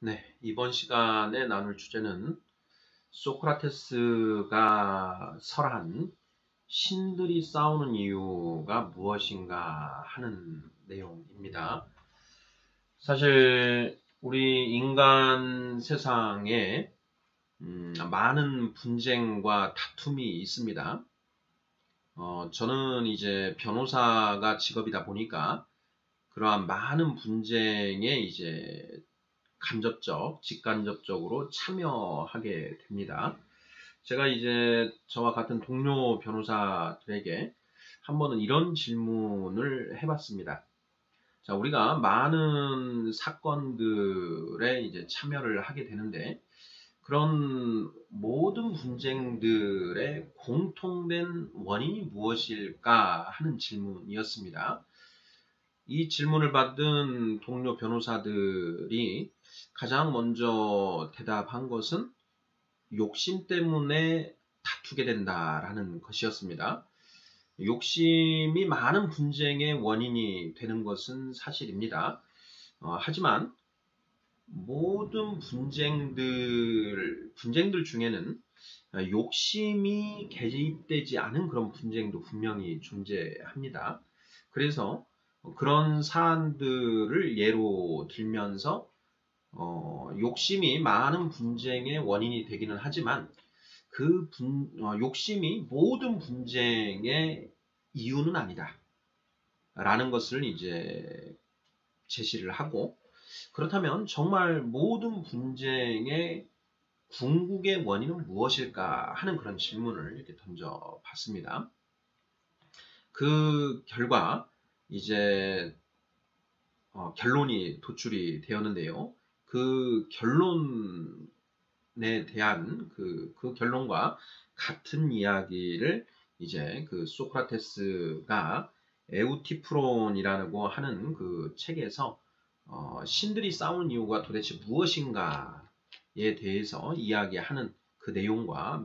네, 이번 시간에 나눌 주제는 소크라테스가 설한 신들이 싸우는 이유가 무엇인가 하는 내용입니다. 사실 우리 인간 세상에 많은 분쟁과 다툼이 있습니다. 저는 이제 변호사가 직업이다 보니까 그러한 많은 분쟁에 이제 직간접적으로 참여하게 됩니다. 제가 이제 저와 같은 동료 변호사들에게 한 번은 이런 질문을 해봤습니다. 자, 우리가 많은 사건들에 이제 참여를 하게 되는데, 그런 모든 분쟁들의 공통된 원인이 무엇일까 하는 질문이었습니다. 이 질문을 받은 동료 변호사들이 가장 먼저 대답한 것은 욕심 때문에 다투게 된다라는 것이었습니다. 욕심이 많은 분쟁의 원인이 되는 것은 사실입니다. 하지만 모든 분쟁들 중에는 욕심이 개입되지 않은 그런 분쟁도 분명히 존재합니다. 그래서 그런 사안들을 예로 들면서 욕심이 많은 분쟁의 원인이 되기는 하지만 욕심이 모든 분쟁의 이유는 아니다 라는 것을 이제 제시를 하고, 그렇다면 정말 모든 분쟁의 궁극의 원인은 무엇일까 하는 그런 질문을 이렇게 던져봤습니다. 그 결과 이제 결론이 도출이 되었는데요. 그 결론에 대한 그 결론과 같은 이야기를 이제 그 소크라테스가 에우티프론이라고 하는 그 책에서 신들이 싸우는 이유가 도대체 무엇인가에 대해서 이야기하는 그 내용과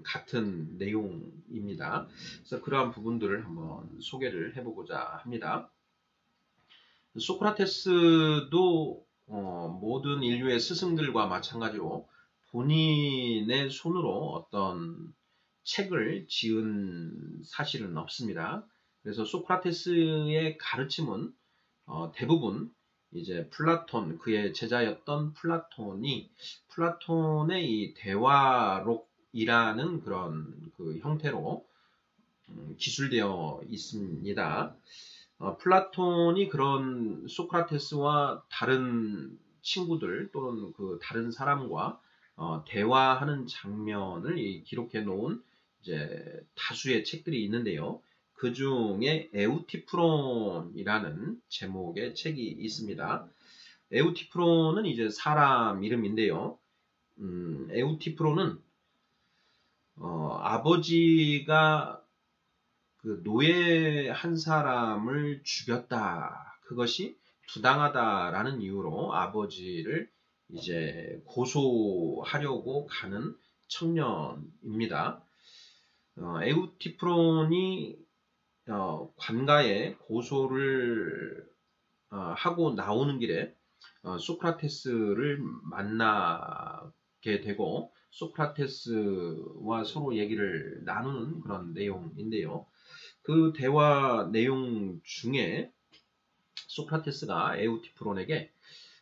같은 내용입니다. 그래서 그러한 부분들을 한번 소개를 해보고자 합니다. 소크라테스도 모든 인류의 스승들과 마찬가지로 본인의 손으로 어떤 책을 지은 사실은 없습니다. 그래서 소크라테스의 가르침은 대부분 이제 그의 제자였던 플라톤의 이 대화록이라는 그런 그 형태로 기술되어 있습니다. 플라톤이 그런 소크라테스와 다른 친구들 또는 그 다른 사람과 대화하는 장면을 기록해 놓은 이제 다수의 책들이 있는데요. 그 중에 에우티프론이라는 제목의 책이 있습니다. 에우티프론은 이제 사람 이름인데요. 에우티프론은 아버지가 그 노예 한 사람을 죽였다. 그것이 부당하다라는 이유로 아버지를 이제 고소하려고 가는 청년입니다. 에우티프론이 관가에 고소를 하고 나오는 길에 소크라테스를 만나게 되고 소크라테스와 서로 얘기를 나누는 그런 내용인데요. 그 대화 내용 중에 소크라테스가 에우티프론에게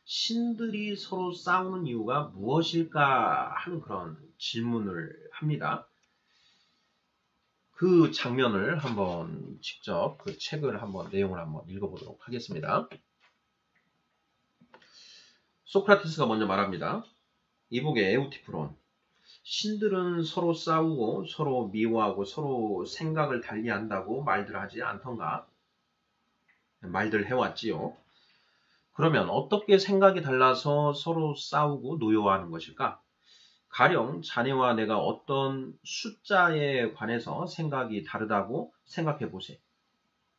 신들이 서로 싸우는 이유가 무엇일까 하는 그런 질문을 합니다. 그 장면을 한번 직접 그 책을 한번 내용을 한번 읽어보도록 하겠습니다. 소크라테스가 먼저 말합니다. 이보게 에우티프론, 신들은 서로 싸우고 서로 미워하고 서로 생각을 달리한다고 말들 하지 않던가? 말들 해왔지요. 그러면 어떻게 생각이 달라서 서로 싸우고 노여워하는 것일까? 가령 자네와 내가 어떤 숫자에 관해서 생각이 다르다고 생각해 보세요.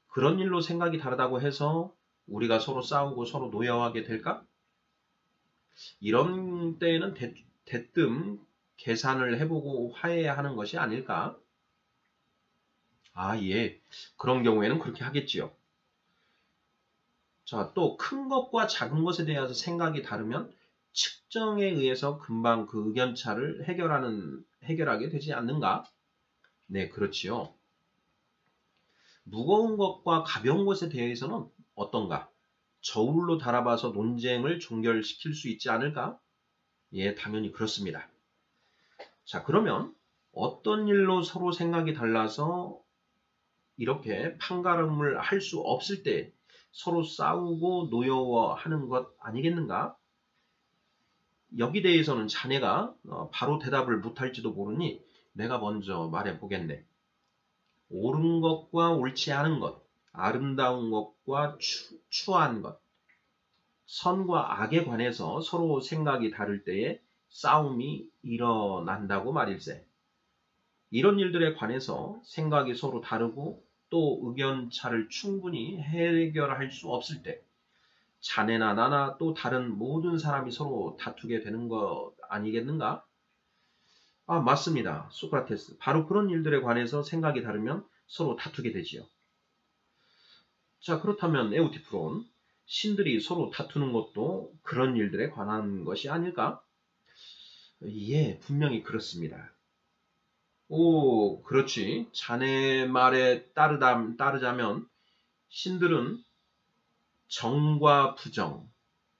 그런 일로 생각이 다르다고 해서 우리가 서로 싸우고 서로 노여워하게 될까? 이런 때에는 대뜸 계산을 해보고 화해하는 것이 아닐까? 아, 예. 그런 경우에는 그렇게 하겠지요. 자, 또 큰 것과 작은 것에 대해서 생각이 다르면 측정에 의해서 금방 그 의견차를 해결하게 되지 않는가? 네, 그렇지요. 무거운 것과 가벼운 것에 대해서는 어떤가? 저울로 달아봐서 논쟁을 종결시킬 수 있지 않을까? 예, 당연히 그렇습니다. 자, 그러면 어떤 일로 서로 생각이 달라서 이렇게 판가름을 할 수 없을 때 서로 싸우고 노여워하는 것 아니겠는가? 여기 대해서는 자네가 바로 대답을 못할지도 모르니 내가 먼저 말해보겠네. 옳은 것과 옳지 않은 것, 아름다운 것과 추한 것, 선과 악에 관해서 서로 생각이 다를 때에 싸움이 일어난다고 말일세. 이런 일들에 관해서 생각이 서로 다르고 또 의견차를 충분히 해결할 수 없을 때 자네나 나나 또 다른 모든 사람이 서로 다투게 되는 것 아니겠는가? 아, 맞습니다. 소크라테스. 바로 그런 일들에 관해서 생각이 다르면 서로 다투게 되지요. 자, 그렇다면 에우티프론, 신들이 서로 다투는 것도 그런 일들에 관한 것이 아닐까? 예, 분명히 그렇습니다. 오, 그렇지. 자네 말에 따르자면 신들은 정과 부정,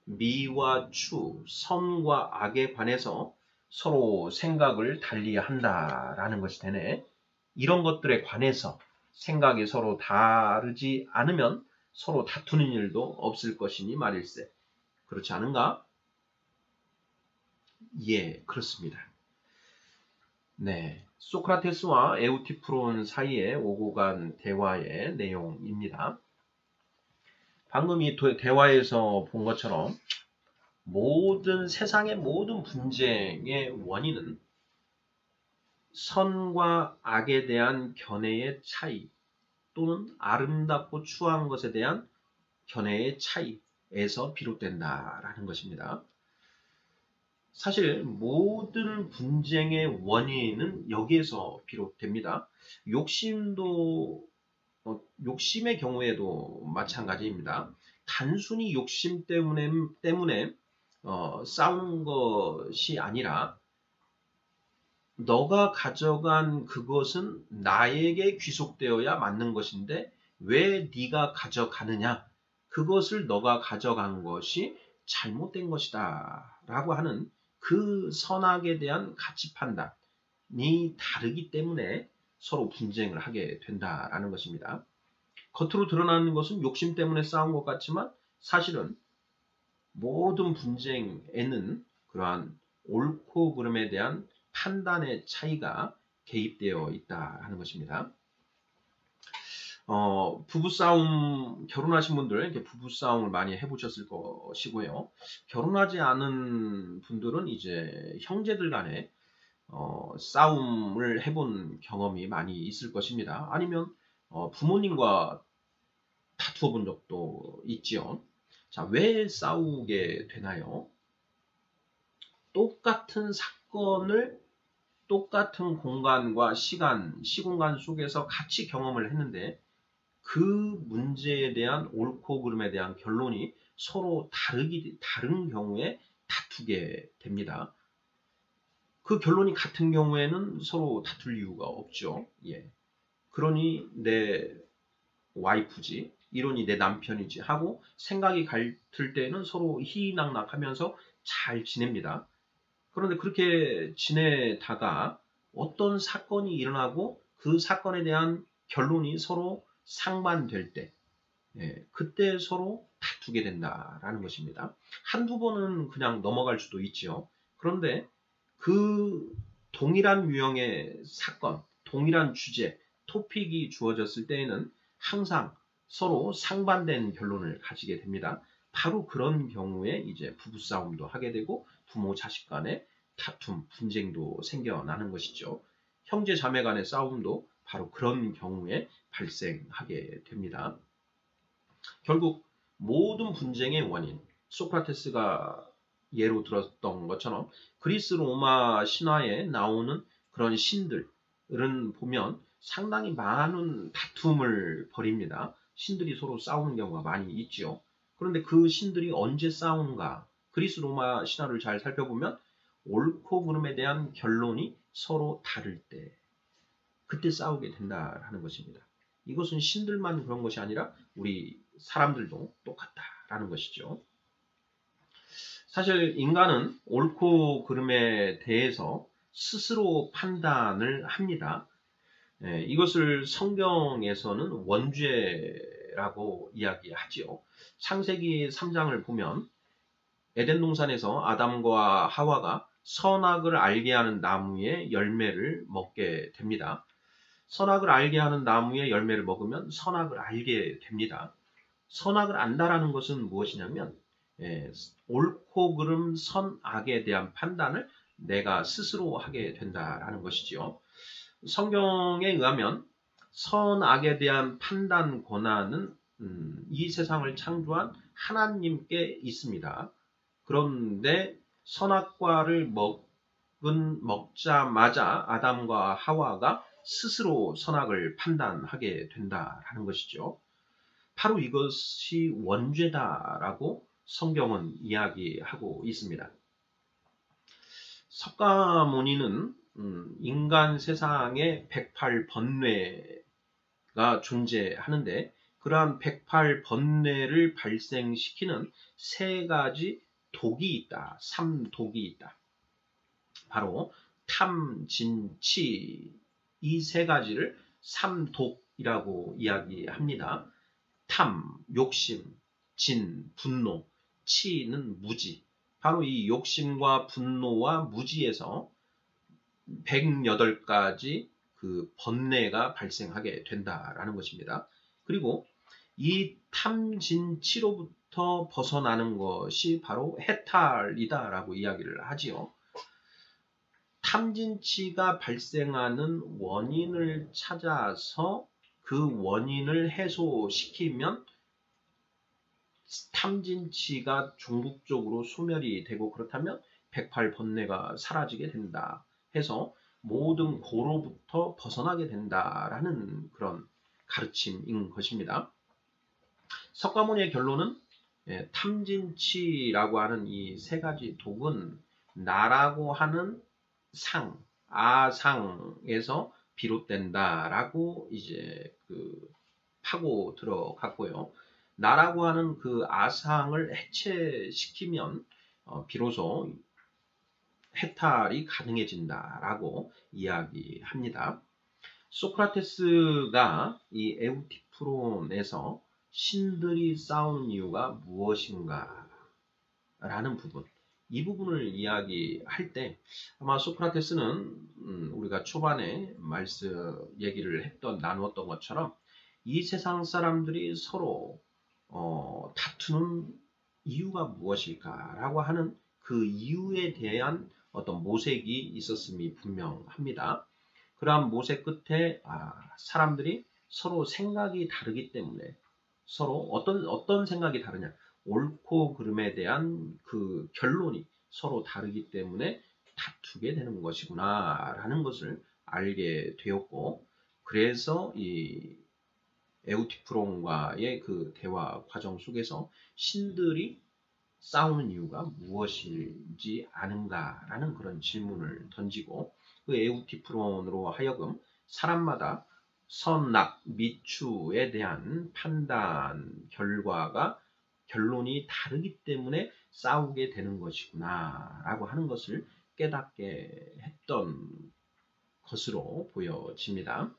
미와 추, 선과 악에 관해서 서로 생각을 달리한다라는 것이 되네. 이런 것들에 관해서 생각이 서로 다르지 않으면 서로 다투는 일도 없을 것이니 말일세. 그렇지 않은가? 예, 그렇습니다. 네, 소크라테스와 에우티프론 사이에 오고 간 대화의 내용입니다. 방금 이 대화에서 본 것처럼 세상의 모든 분쟁의 원인은 선과 악에 대한 견해의 차이 또는 아름답고 추한 것에 대한 견해의 차이에서 비롯된다라는 것입니다. 사실 모든 분쟁의 원인은 여기에서 비롯됩니다. 욕심의 경우에도 마찬가지입니다. 단순히 욕심 때문에 싸우는 것이 아니라 너가 가져간 그것은 나에게 귀속되어야 맞는 것인데 왜 네가 가져가느냐? 그것을 너가 가져간 것이 잘못된 것이다 라고 하는 그 선악에 대한 가치 판단이 다르기 때문에 서로 분쟁을 하게 된다라는 것입니다. 겉으로 드러나는 것은 욕심 때문에 싸운 것 같지만 사실은 모든 분쟁에는 그러한 옳고 그름에 대한 판단의 차이가 개입되어 있다는 것입니다. 부부싸움, 결혼하신 분들 이렇게 부부싸움을 많이 해보셨을 것이고요. 결혼하지 않은 분들은 이제 형제들 간에 싸움을 해본 경험이 많이 있을 것입니다. 아니면 부모님과 다투어 본 적도 있지요. 자, 왜 싸우게 되나요? 똑같은 사건을 똑같은 공간과 시공간 속에서 같이 경험을 했는데 그 문제에 대한 옳고 그름에 대한 결론이 서로 다른 경우에 다투게 됩니다. 그 결론이 같은 경우에는 서로 다툴 이유가 없죠. 예. 그러니 내 와이프지, 이러니 내 남편이지 하고 생각이 같을 때는 서로 희희낙낙하면서 잘 지냅니다. 그런데 그렇게 지내다가 어떤 사건이 일어나고 그 사건에 대한 결론이 서로 상반될 때, 그때 서로 다투게 된다라는 것입니다. 한두 번은 그냥 넘어갈 수도 있지요. 그런데 그 동일한 유형의 사건, 동일한 주제, 토픽이 주어졌을 때에는 항상 서로 상반된 결론을 가지게 됩니다. 바로 그런 경우에 이제 부부싸움도 하게 되고 부모 자식 간의 다툼, 분쟁도 생겨나는 것이죠. 형제 자매 간의 싸움도 바로 그런 경우에 발생하게 됩니다. 결국 모든 분쟁의 원인, 소크라테스가 예로 들었던 것처럼 그리스 로마 신화에 나오는 그런 신들은 보면 상당히 많은 다툼을 벌입니다. 신들이 서로 싸우는 경우가 많이 있죠. 그런데 그 신들이 언제 싸우는가? 그리스 로마 신화를 잘 살펴보면 옳고 그름에 대한 결론이 서로 다를 때 그때 싸우게 된다라는 것입니다. 이것은 신들만 그런 것이 아니라 우리 사람들도 똑같다라는 것이죠. 사실 인간은 옳고 그름에 대해서 스스로 판단을 합니다. 이것을 성경에서는 원죄라고 이야기하지요. 창세기 3장을 보면 에덴 동산에서 아담과 하와가 선악을 알게 하는 나무의 열매를 먹게 됩니다. 선악을 알게 하는 나무의 열매를 먹으면 선악을 알게 됩니다. 선악을 안다라는 것은 무엇이냐면 옳고 그름 선악에 대한 판단을 내가 스스로 하게 된다라는 것이지요. 성경에 의하면 선악에 대한 판단 권한은 이 세상을 창조한 하나님께 있습니다. 그런데 선악과를 먹자마자 아담과 하와가 스스로 선악을 판단하게 된다라는 것이죠. 바로 이것이 원죄다라고 성경은 이야기하고 있습니다. 석가모니는 인간 세상에 108번뇌가 존재하는데 그러한 108번뇌를 발생시키는 세 가지 독이 있다. 3독이 있다. 바로 탐, 진, 치 이 세 가지를 3독이라고 이야기합니다. 탐, 욕심, 진, 분노, 치는 무지. 바로 이 욕심과 분노와 무지에서 108가지 그 번뇌가 발생하게 된다라는 것입니다. 그리고 이 탐진치로부터 벗어나는 것이 바로 해탈이다라고 이야기를 하지요. 탐진치가 발생하는 원인을 찾아서 그 원인을 해소시키면 탐진치가 종국적으로 소멸이 되고 그렇다면 108번뇌가 사라지게 된다 해서 모든 고로부터 벗어나게 된다라는 그런 가르침인 것입니다. 석가모니의 결론은 탐진치라고 하는 이 세 가지 독은 나라고 하는 상, 아상에서 비롯된다라고 이제 파고 들어갔고요. 나라고 하는 그 아상을 해체시키면 비로소 해탈이 가능해진다라고 이야기합니다. 소크라테스가 이 에우티프론에서 신들이 싸우는 이유가 무엇인가 라는 부분, 이 부분을 이야기할 때 아마 소크라테스는 우리가 초반에 얘기를 나누었던 것처럼 이 세상 사람들이 서로 다투는 이유가 무엇일까라고 하는 그 이유에 대한 어떤 모색이 있었음이 분명합니다. 그러한 모색 끝에 사람들이 서로 생각이 다르기 때문에 서로 어떤 생각이 다르냐, 옳고 그름에 대한 그 결론이 서로 다르기 때문에 다투게 되는 것이구나 라는 것을 알게 되었고, 그래서 이 에우티프론과의 그 대화 과정 속에서 신들이 싸우는 이유가 무엇이지 않은가라는 그런 질문을 던지고, 그 에우티프론으로 하여금 사람마다 선악, 미추에 대한 판단 결론이 다르기 때문에 싸우게 되는 것이구나 라고 하는 것을 깨닫게 했던 것으로 보여집니다.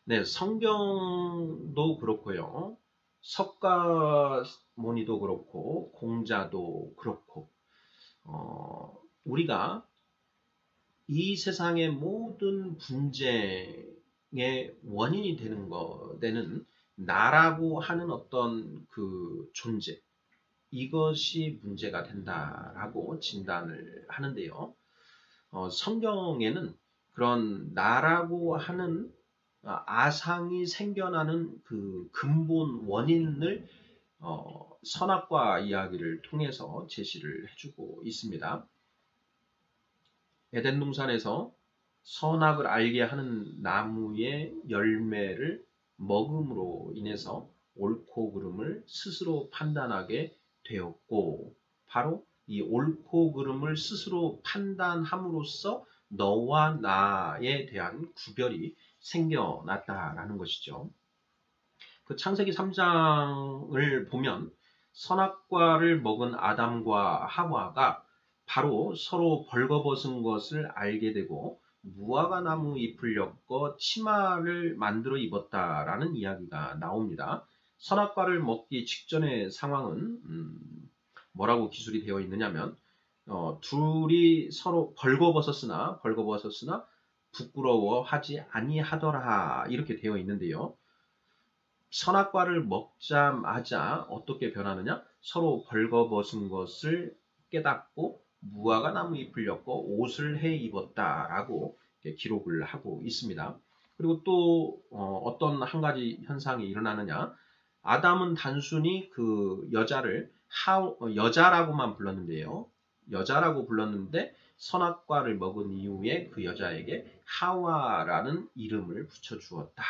네, 성경도 그렇고요. 석가모니도 그렇고 공자도 그렇고 우리가 이 세상의 모든 분쟁의 원인이 되는 것에는 나라고 하는 어떤 그 존재, 이것이 문제가 된다라고 진단을 하는데요. 성경에는 그런 나라고 하는 아상이 생겨나는 그 근본 원인을 선악과 이야기를 통해서 제시를 해주고 있습니다. 에덴 동산에서 선악을 알게 하는 나무의 열매를 먹음으로 인해서 옳고 그름을 스스로 판단하게 되었고, 바로 이 옳고 그름을 스스로 판단함으로써 너와 나에 대한 구별이 생겨났다라는 것이죠. 그 창세기 3장을 보면 선악과를 먹은 아담과 하와가 바로 서로 벌거벗은 것을 알게 되고 무화과 나무 잎을 엮어 치마를 만들어 입었다라는 이야기가 나옵니다. 선악과를 먹기 직전의 상황은 뭐라고 기술이 되어 있느냐면 둘이 서로 벌거벗었으나 부끄러워하지 아니하더라 이렇게 되어 있는데요. 선악과를 먹자마자 어떻게 변하느냐? 서로 벌거벗은 것을 깨닫고 무화과 나무 잎을 엮고 옷을 해 입었다라고 기록을 하고 있습니다. 그리고 또 어떤 한 가지 현상이 일어나느냐? 아담은 단순히 그 여자를 여자라고만 불렀는데요. 여자라고 불렀는데 선악과를 먹은 이후에 그 여자에게 하와라는 이름을 붙여주었다.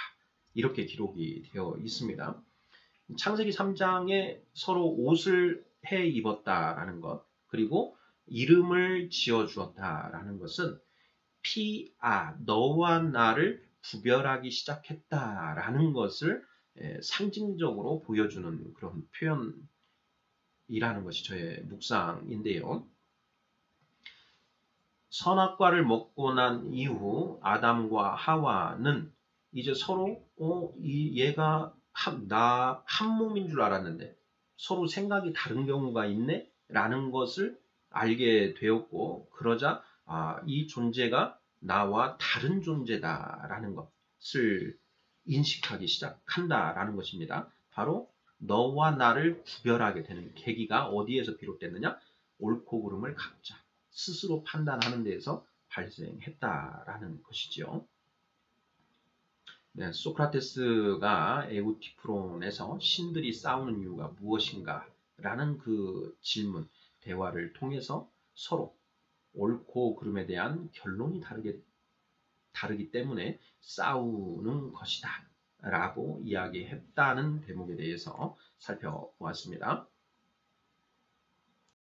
이렇게 기록이 되어 있습니다. 창세기 3장에 서로 옷을 해 입었다라는 것, 그리고 이름을 지어 주었다라는 것은 너와 나를 구별하기 시작했다라는 것을 상징적으로 보여주는 그런 표현이라는 것이 저의 묵상인데요. 선악과를 먹고 난 이후 아담과 하와는 이제 서로 얘가 한 몸인 줄 알았는데 서로 생각이 다른 경우가 있네 라는 것을 알게 되었고, 그러자 이 존재가 나와 다른 존재다 라는 것을 인식하기 시작한다라는 것입니다. 바로 너와 나를 구별하게 되는 계기가 어디에서 비롯됐느냐? 옳고 그름을 각자 스스로 판단하는 데에서 발생했다라는 것이죠. 네, 소크라테스가 에우티프론에서 신들이 싸우는 이유가 무엇인가? 라는 그 질문, 대화를 통해서 서로 옳고 그름에 대한 결론이 다르기 때문에 싸우는 것이다. 라고 이야기했다는 대목에 대해서 살펴보았습니다.